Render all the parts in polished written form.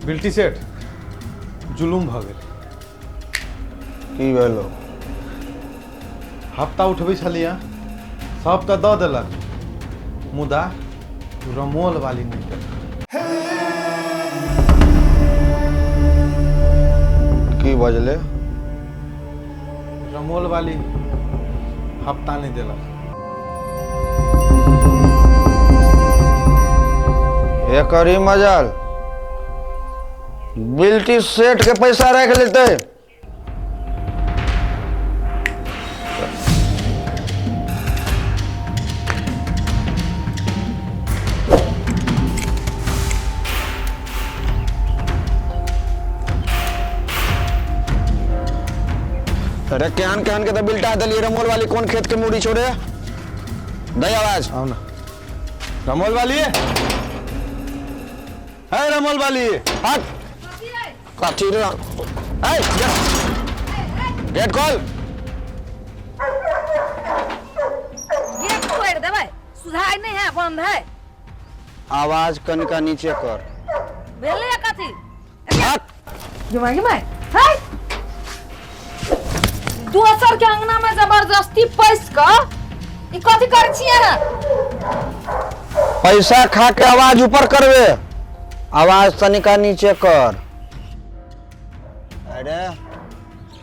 बिल्टी सेठ जुलूम भ गेल। की भेलो? हफ्ता उठबै छलियै सब तऽ दऽ देलक, मुदा रमोल वाली नहि देलक। की बजले? रमोल वाली हफ्ता नहीं देलक। एकरी मजाल बिल्टी सेठ के पैसा रख लेते। अरे कहन के तो बिल्टा दली रमोल वाली कौन खेत के मूड़ी छोड़े? दई आवाज। आओ ना। रमोल वाली है रमोल वाली हट। काठी रे। गेट खोल। गेट खोल दे भाई, सुधाई नहीं है, बंद है। आवाज कनिका नीचे कर। बेले कथी? हट। घुमाई हाय। दोसर के अंगना में जबरदस्ती पैस क ई कथी कर छिए ना? पैसा खा के आवाज ऊपर करवे, आवाज तनिका नीचे कर। अरे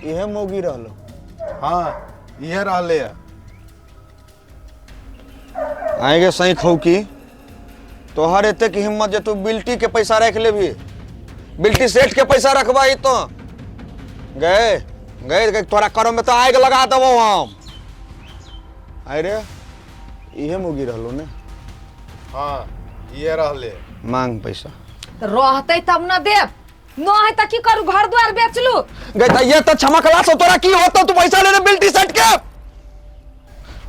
यह मोगी रहलो। हाँ यह रहले है। आएगे सही खौकी तोहर एते की हिम्मत जे तू बिल्टी के पैसा रख लेबी? बिल्टी सेठ के पैसा रखबाई तो गए गए तोरा करो में तो आग लगा देबो हम। अरे इहे मुगी रहलो ने। हाँ ये रहले। मांग पैसा। रहते तब ना देब, न है त की करू? घर द्वार बेच लू। गए त ये तो छमकला से तोरा की होतो? तू पैसा ले ले बिल्टी सेठ के।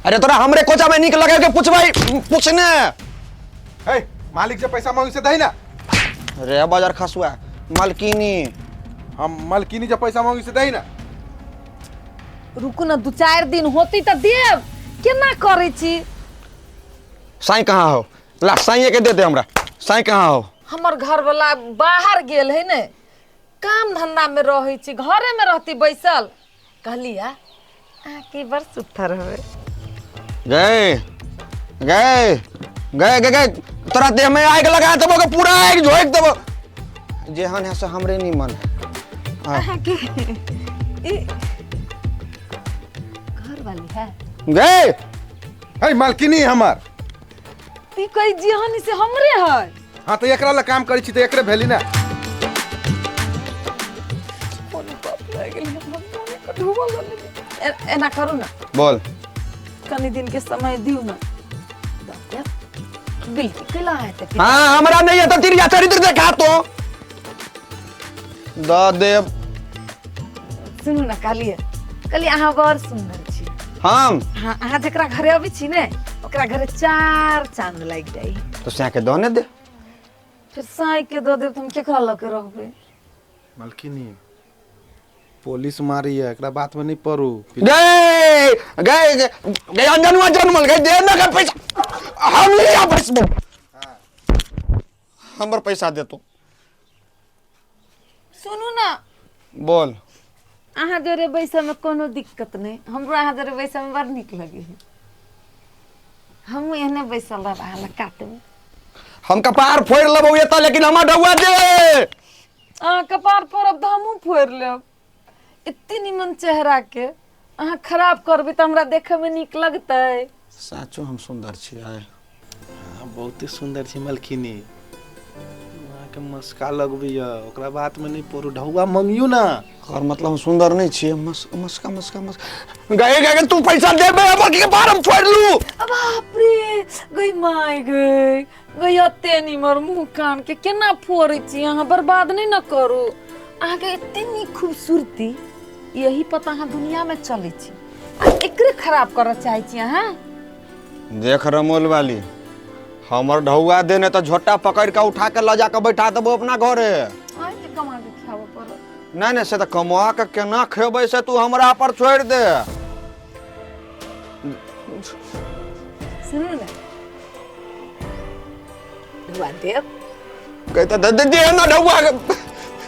अरे तोरा हमरे कोचा में निक लगे के पूछबाई पूछने। हे मालिक से पैसा मांगी से दही ना। रे बाजार खसुआ मालकिनी। हम मालकिनी से पैसा मांगी से दही ना। रुकू ना, 2-4 दिन होती त देब। केना करे छी? साई कहाँ हो? ला साई के दे दे हमरा। साई कहाँ हो? हमर घर वाला बाहर गेल है ने, काम धंधा में रही छी, घरे में रहती बैसल। कहलिया आके बर सुथर होवे। गए गए गए गए गए तोरा देह में आग लगा देबो के पूरा आग झोंक देबो। जेहन है से हमरे नहीं मन है। घर वाली है गए। हे मालकिनी हमार। ती कई जेहन से हमरे है। हाँ तो एकरा ला काम करी छी तो एकरे भेली ना। एना करू ना, बोल। कनी दिन के समय दियो ना। बिल्कुल केला है त। हाँ हमरा नहीं है तो तिरिया चरित्र देखा तो द देव। सुनू ना, कहलिए अहाँ बड़ सुंदर छी। हम हाँ, अहाँ जकरा घरे अबै छी ने ओकरा घरे 4 चांद लाग जाई। तो से के दने दे। फिर साई के दो देब, तुम केकरा लके रहबे? मालकिनी पुलिस मारी है, एकरा बात में नहीं पड़ू। गए गए गए अंजनवा जन्मल गए दे ना के पैसा। हम लिया पैसा। हमर पैसा दे तो। सुनू ना, बोल। अहाँ जरे बैसा में कोनो दिक्कत नहीं, हमरो अहाँ जरे बैसा में बड़ निक लगे है। हम एहने बैसल रहा काटे में। हम कपार फोड़ लेबो एता, लेकिन हमा डौआ दे। कपार पर अब हमहू फोड़ लेब। इतनी निमन चेहरा के अहाँ खराब करबे त हमरा देखे में निक लगतै? साचो हम सुंदर छी आय। हाँ बहुते सुंदर छी मालकिनी। वहाँ के मस्का लगबिया, ओकरा बात में नहीं पड़ू। ढौआ मंगियो ना। और मतलब हम सुंदर नहीं छी। मस्का मस्का मस्का गए गए तू पैसा देबे हमर के बार हम छोड़ लू। बाप रे, गई माय गई अते निमर मुंह कान के केना फोड़ै छी अहाँ? बर्बाद नहीं न करू। अहाँ के इतनी खूबसूरती यही पता अहाँ दुनिया में चले छी, एकरे खराब कर चाहे छी अहाँ? देख रमोल वाली, हमर ढौआ देने तो झोटा पकड़ के उठा के ले जाके बैठा देबो अपना घरे। आइ के कमा के खाओ पर। नहीं नहीं से तो कमा के केना खेबै से तू हमरा पर छोड़ दे। सुनू ना, ढुआ देव कहता दे दे ना ढौआ।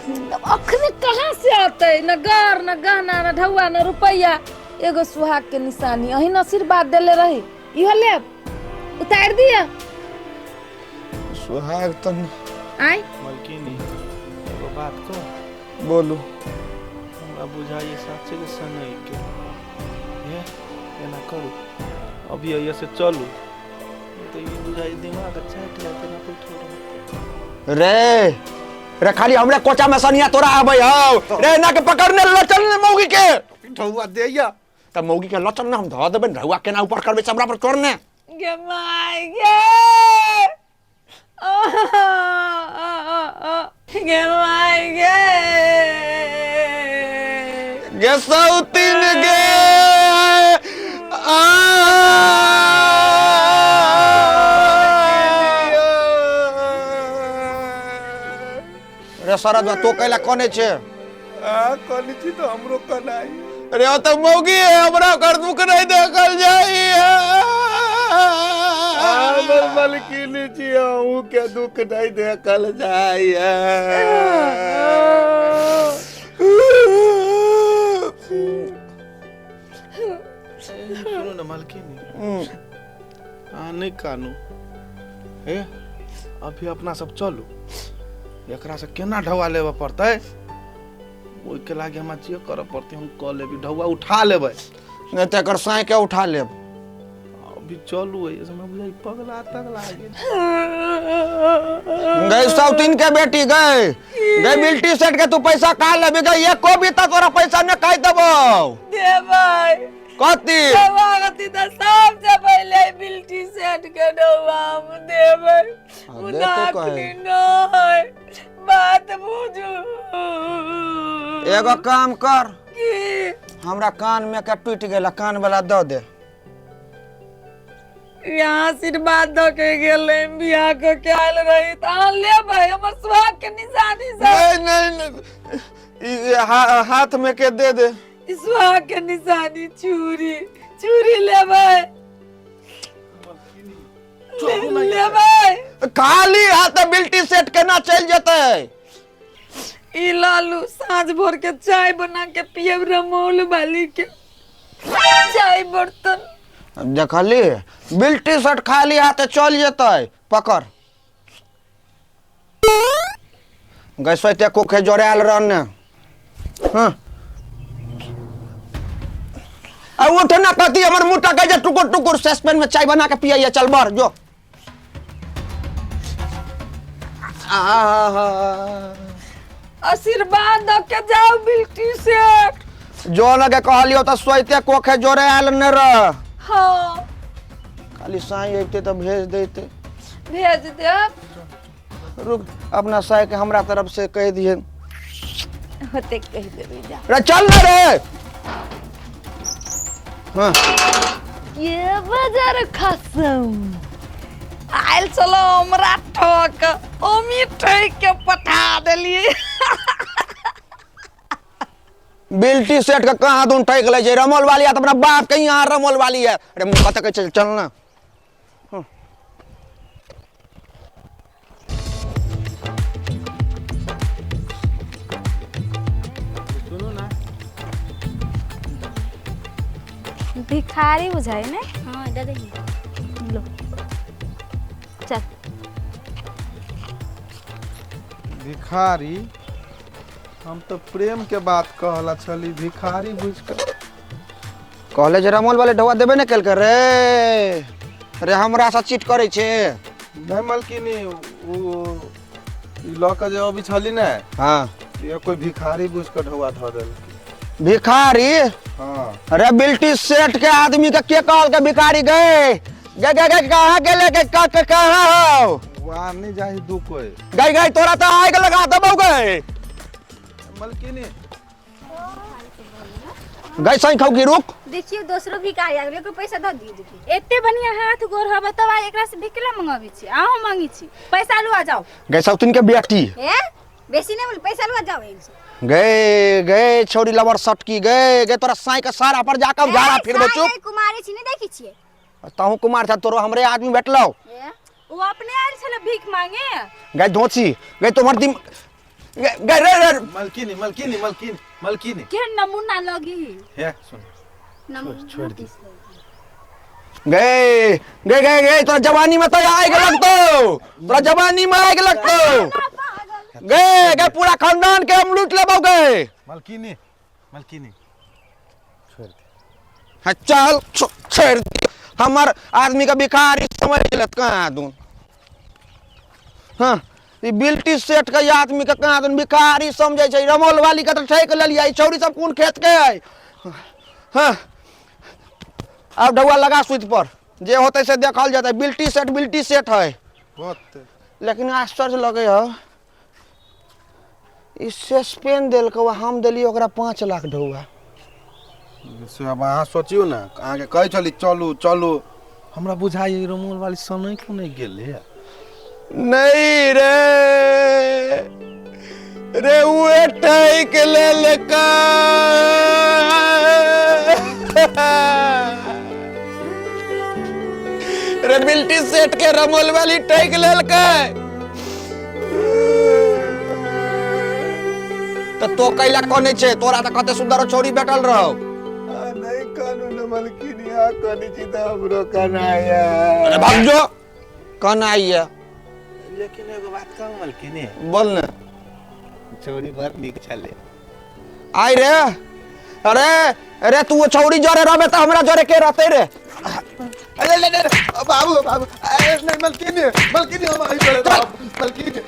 अखने कहाँ से आते न घर न गहना न ढौआ न रुपया एगो सुहाग के निशानी अही न आशीर्वाद देले रही इहो ले उतार दिया सुहाग तो आई मलकिनी एगो बात कह बोलू हमरा बुझाइए साचे के संग के ये एना करू अभी ये से चलू तो ये बुझाई दिमाग अच्छा है ना कोई थोड़ा रे खाली हमरे कोचा में सनिया तोरा आबै हौ रे ना के पकड़ने लचल ने मौगी के ढौआ देया त मौगी के लचल ना हम ध देबे रहुआ केना ऊपर करबे चमड़ा पर करने गे माय गे गे माय गे गे सौतीन गे रे सरद तो कैला कोने छे कनी छी तो हमरो कनाई अरे ओ तो मौगी है हमरा कर दुख नहीं देखल जाई मलकिनी छी हूँ के दुख नहीं देखल जाई सुनो ना मलकिनी नहीं कानू हे अभी अपना सब चलू एकरा से केना ढौआ लेबे पड़तै ओइ के लागे हमरा जे करऽ पड़तै हम क लेबी ढौआ उठा लेबै नहीं तो एकर साई के उठा लेब अभी चलू ए समय बुझाई पगला तक लागे गई सौतीन के बेटी गई बिल्टी सेट के तू पैसा कहा लेबे गई एको भी त तोरा पैसा न कह देबो दे भाई कथी देवागती तो सबसे पहले बिल्टी सेट के ढौआ हम देबै उदाकनी नहीं बात बुझू एगो काम कर की हमरा कान में के टूट गेला कान वाला दो दे यहाँ आशीर्वाद दो के गेले बियाह को क्या रही त ले भाई हमर सुहाग के निशानी से नहीं हाथ में के दे दे सुहाग के निशानी चूरी ले भाई ले भाई खाली हाथ बिल्टी सेट केना चल जते ई लालू साँझ भोर के चाय बना के पियब रमोल वाली के चाय बर्तन देखली बिल्टी सेट खाली हाथ चल जते पकड़ गैसते कोखे जोड़ाल रहने हां आ वो तो ना कहती हमर मुट्ठा कह जे टुकुर टुकुर सस्पेन में चाय बना के पिया चल बर जो आशीर्वाद दो के जाओ बिल्टी सेट जो लगे कहलियो तो सोइते कोखे जोड़े आल न रह हाँ खाली साई अइते तो भेज देते भेज दे रुक अपना साई के हमरा तरफ से कह दिए होते कह देबे जा रे चल ना रे हाँ ये बाजार खसम आइल चलो हमरा ठोक ओमी ठोक के पठा देलिए बिल्टी सेट का कहाँ दून ठेक ले जे रमोल वाली है तो अपना बाप कहीं यहाँ रमोल वाली है अरे मुंह पता के चल ना सुनो ना भिखारी बुझाई ने हाँ दादा ही लो चल भिखारी हम तो प्रेम के बात कहला छली भिखारी बुझ कर कहले जे रमोल वाले ढवा देबे न कल कर रे अरे हमरा सा चीट करे छे नहीं मलकिनी वो लौका जो अभी छली ना हाँ ये कोई भिखारी बुझ कर ढौआ धऽ देल भिखारी हाँ अरे बिल्टी सेट के आदमी के कहल के भिखारी गए कहाँ गेले के कहाँ हो वहाँ नहीं जाही दू कोई गई तोरा तो आग लगा देबो गए मलकिनी गई सही खाऊ की रुक देखियो दूसरो भिखारी आ गेलै को पैसा द दियो देखी एते बढ़िया हाथ गोर हबे तब एकरा से भिकला मंगाबी छी आहो मांगी छी पैसा लुआ जाओ गई सौतिन के बेटी ए बेसी नहीं बोल पैसा लुआ जाओ इनसे गए छोरी लवर सट की गए तोरा साई का सारा पर जाकर जारा फिर बचो कुमारी छी नहीं देखी छिए ताहू कुमार था तोरो हमरे आदमी बैठलो वो अपने आल छले भीख मांगे गई धोची गई तुम्हार दिम गए रे मलकिनी मलकिनी मलकिनी मलकिनी के नमूना लगी हे सुन नमूना छोड़ दी। गए गए गए गए तोरा जवानी में तो आएगा लगतो, तोरा जवानी में आएगा लगतो। गए गए पूरा खानदान के हम लूट लेबो गए। मलकिनी मलकिनी छोड़ दे। हाँ चल छोड़ दे, हमार आदमी का भिखारी समझ लेत कहाँ दूं। हाँ ये बिल्टी सेट का आदमी का कहाँ दूं भिखारी समझे छै। रमोल वाली का तो ठेक ले लिया, चौरी सब कौन खेत के है। हाँ अब ढौआ लगा स्विच पर, जे होते से देखल जाता है। बिल्टी सेट है। बहुत लेकिन आश्चर्य लगे हो, इससे स्पेन दिल के हम दिली ओकरा 5 लाख ढौआ। से अब अहाँ सोचियो ना, अहाँ के कहे चली चलू चलू, हमरा बुझाई रमोल वाली समय क्यों नहीं गेले। नहीं रे रे उहे ठेक ले लेका रे बिल्टी सेट के रमोल वाली ठेक ले लेका। तो कैला कोने छे, तोरा तो कते सुंदर छोरी बैठल रहो। नहीं कानू न मलकिनी आ कनी छी त हमरो कनाया। अरे भाग जो कनाइया। लेकिन एगो बात कहूं मलकिनी, बोल न। छोरी बड़ निक छले। आई रे अरे अरे तू छौरी जरे रहबे त हमरा जरे के रहते रे। अरे ले बाबू बाबू नहीं मलकिनी मलकिनी हम आई बोले मलकिनी